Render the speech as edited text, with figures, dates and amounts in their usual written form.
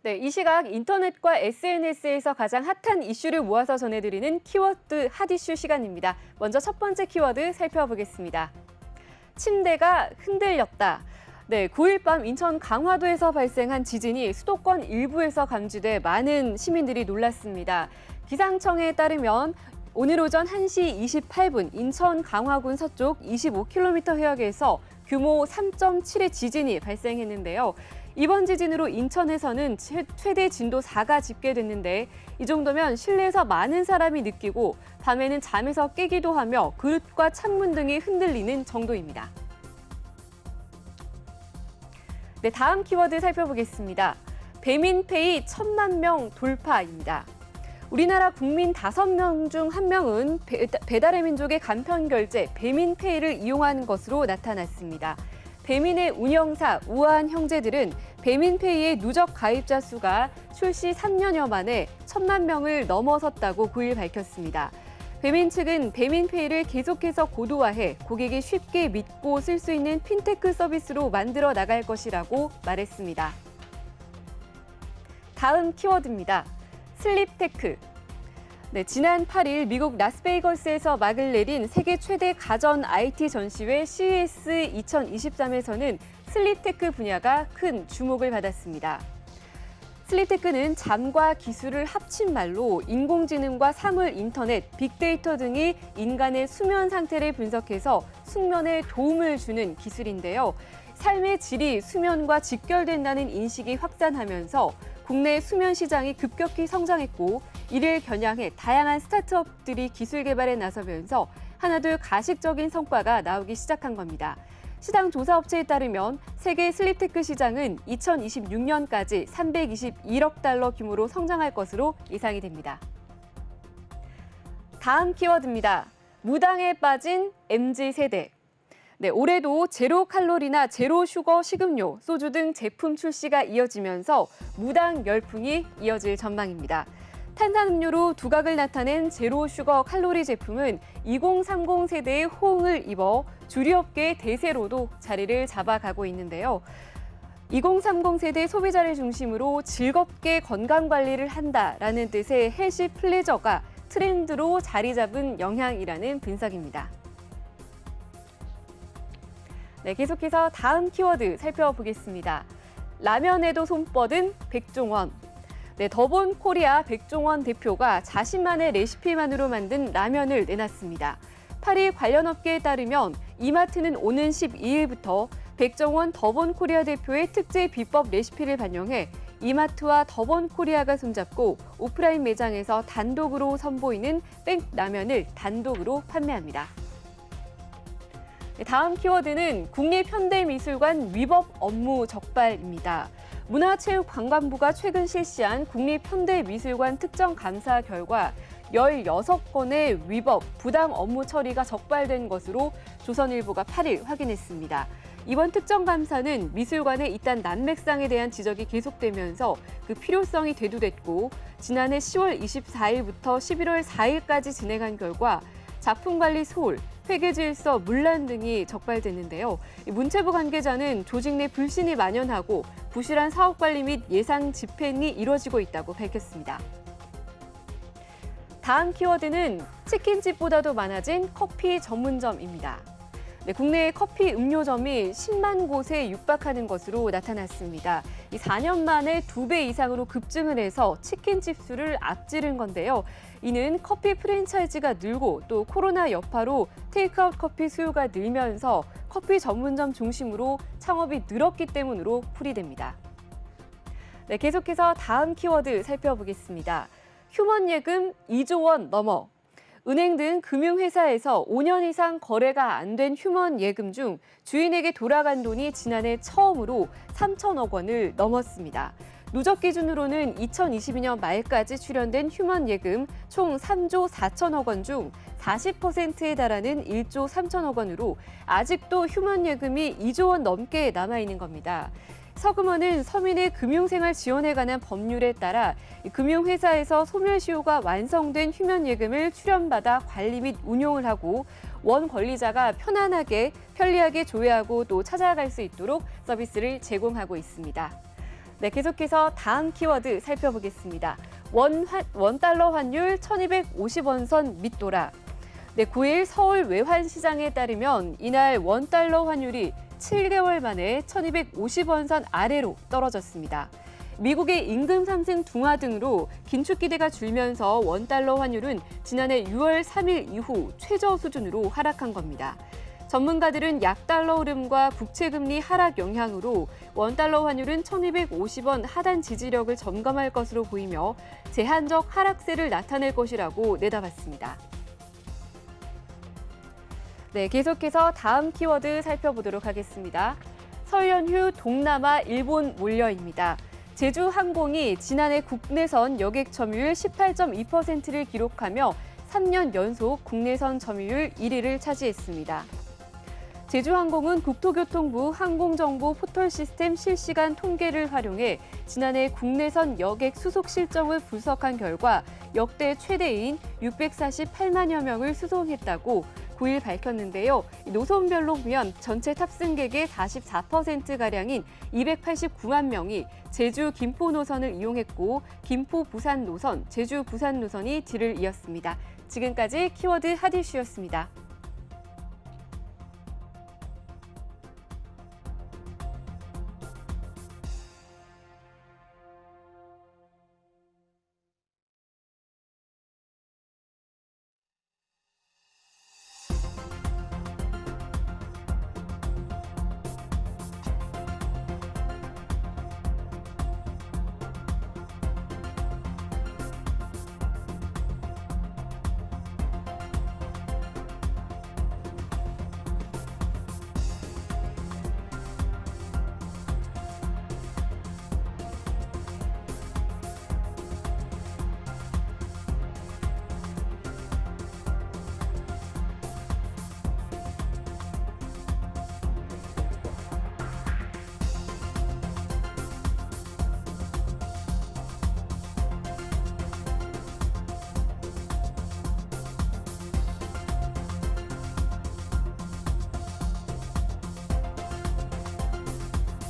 네, 이 시각 인터넷과 SNS에서 가장 핫한 이슈를 모아서 전해드리는 키워드 핫이슈 시간입니다. 먼저 첫 번째 키워드 살펴보겠습니다. 침대가 흔들렸다. 네, 9일 밤 인천 강화도에서 발생한 지진이 수도권 일부에서 감지돼 많은 시민들이 놀랐습니다. 기상청에 따르면 오늘 오전 1시 28분 인천 강화군 서쪽 25km 해역에서 규모 3.7의 지진이 발생했는데요. 이번 지진으로 인천에서는 최대 진도 4가 집계됐는데 이 정도면 실내에서 많은 사람이 느끼고 밤에는 잠에서 깨기도 하며 그릇과 창문 등이 흔들리는 정도입니다. 네, 다음 키워드 살펴보겠습니다. 배민페이 1,000만 명 돌파입니다. 우리나라 국민 5명 중 1명은 배달의 민족의 간편 결제 배민페이를 이용한 것으로 나타났습니다. 배민의 운영사 우아한 형제들은 배민페이의 누적 가입자 수가 출시 3년여 만에 1,000만 명을 넘어섰다고 9일 밝혔습니다. 배민 측은 배민페이를 계속해서 고도화해 고객이 쉽게 믿고 쓸 수 있는 핀테크 서비스로 만들어 나갈 것이라고 말했습니다. 다음 키워드입니다. 슬립테크. 네, 지난 8일 미국 라스베이거스에서 막을 내린 세계 최대 가전 IT 전시회 CES 2023에서는 슬립테크 분야가 큰 주목을 받았습니다. 슬립테크는 잠과 기술을 합친 말로 인공지능과 사물 인터넷, 빅데이터 등이 인간의 수면 상태를 분석해서 숙면에 도움을 주는 기술인데요. 삶의 질이 수면과 직결된다는 인식이 확산하면서 국내 수면 시장이 급격히 성장했고 이를 겨냥해 다양한 스타트업들이 기술 개발에 나서면서 하나둘 가식적인 성과가 나오기 시작한 겁니다. 시장 조사 업체에 따르면 세계 슬립테크 시장은 2026년까지 321억 달러 규모로 성장할 것으로 예상이 됩니다. 다음 키워드입니다. 무당에 빠진 MZ세대. 네, 올해도 제로 칼로리나 제로 슈거 식음료, 소주 등 제품 출시가 이어지면서 무당 열풍이 이어질 전망입니다. 탄산음료로 두각을 나타낸 제로 슈거 칼로리 제품은 2030 세대의 호응을 입어 주류업계의 대세로도 자리를 잡아가고 있는데요. 2030 세대 소비자를 중심으로 즐겁게 건강관리를 한다라는 뜻의 헬시 플레저가 트렌드로 자리 잡은 영향이라는 분석입니다. 네, 계속해서 다음 키워드 살펴보겠습니다. 라면에도 손 뻗은 백종원. 네, 더본 코리아 백종원 대표가 자신만의 레시피만으로 만든 라면을 내놨습니다. 파리 관련 업계에 따르면 이마트는 오는 12일부터 백종원 더본 코리아 대표의 특제 비법 레시피를 반영해 이마트와 더본 코리아가 손잡고 오프라인 매장에서 단독으로 선보이는 백라면을 단독으로 판매합니다. 다음 키워드는 국립현대미술관 위법 업무 적발입니다. 문화체육관광부가 최근 실시한 국립현대미술관 특정감사 결과 16건의 위법, 부당 업무 처리가 적발된 것으로 조선일보가 8일 확인했습니다. 이번 특정감사는 미술관의 잇단 난맥상에 대한 지적이 계속되면서 그 필요성이 대두됐고 지난해 10월 24일부터 11월 4일까지 진행한 결과 작품관리 소홀, 회계질서 문란 등이 적발됐는데요. 문체부 관계자는 조직 내 불신이 만연하고 부실한 사업관리 및 예상 집행이 이루어지고 있다고 밝혔습니다. 다음 키워드는 치킨집보다도 많아진 커피 전문점입니다. 네, 국내 커피 음료점이 10만 곳에 육박하는 것으로 나타났습니다. 이 4년 만에 2배 이상으로 급증을 해서 치킨집 수를 앞지른 건데요. 이는 커피 프랜차이즈가 늘고 또 코로나 여파로 테이크아웃 커피 수요가 늘면서 커피 전문점 중심으로 창업이 늘었기 때문으로 풀이됩니다. 네, 계속해서 다음 키워드 살펴보겠습니다. 휴먼 예금 2조 원 넘어. 은행 등 금융회사에서 5년 이상 거래가 안 된 휴먼 예금 중 주인에게 돌아간 돈이 지난해 처음으로 3천억 원을 넘었습니다. 누적 기준으로는 2022년 말까지 출연된 휴먼 예금 총 3조 4천억 원 중 40%에 달하는 1조 3천억 원으로 아직도 휴먼 예금이 2조 원 넘게 남아있는 겁니다. 서금원은 서민의 금융생활 지원에 관한 법률에 따라 금융회사에서 소멸시효가 완성된 휴면 예금을 출연받아 관리 및 운용을 하고 원 권리자가 편리하게 조회하고 또 찾아갈 수 있도록 서비스를 제공하고 있습니다. 네, 계속해서 다음 키워드 살펴보겠습니다. 원달러 환율 1250원 선 밑돌아. 네, 9일 서울 외환시장에 따르면 이날 원달러 환율이 7개월 만에 1250원 선 아래로 떨어졌습니다. 미국의 임금 상승 둔화 등으로 긴축 기대가 줄면서 원달러 환율은 지난해 6월 3일 이후 최저 수준으로 하락한 겁니다. 전문가들은 약달러 흐름과 국채금리 하락 영향으로 원달러 환율은 1250원 하단 지지력을 점검할 것으로 보이며 제한적 하락세를 나타낼 것이라고 내다봤습니다. 네, 계속해서 다음 키워드 살펴보도록 하겠습니다. 설 연휴 동남아, 일본 몰려입니다. 제주항공이 지난해 국내선 여객 점유율 18.2%를 기록하며 3년 연속 국내선 점유율 1위를 차지했습니다. 제주항공은 국토교통부 항공정보 포털 시스템 실시간 통계를 활용해 지난해 국내선 여객 수속 실적을 분석한 결과 역대 최대인 648만여 명을 수송했다고 9일 밝혔는데요. 노선별로 보면 전체 탑승객의 44%가량인 289만 명이 제주 김포 노선을 이용했고 김포 부산 노선, 제주 부산 노선이 뒤를 이었습니다. 지금까지 키워드 핫이슈였습니다.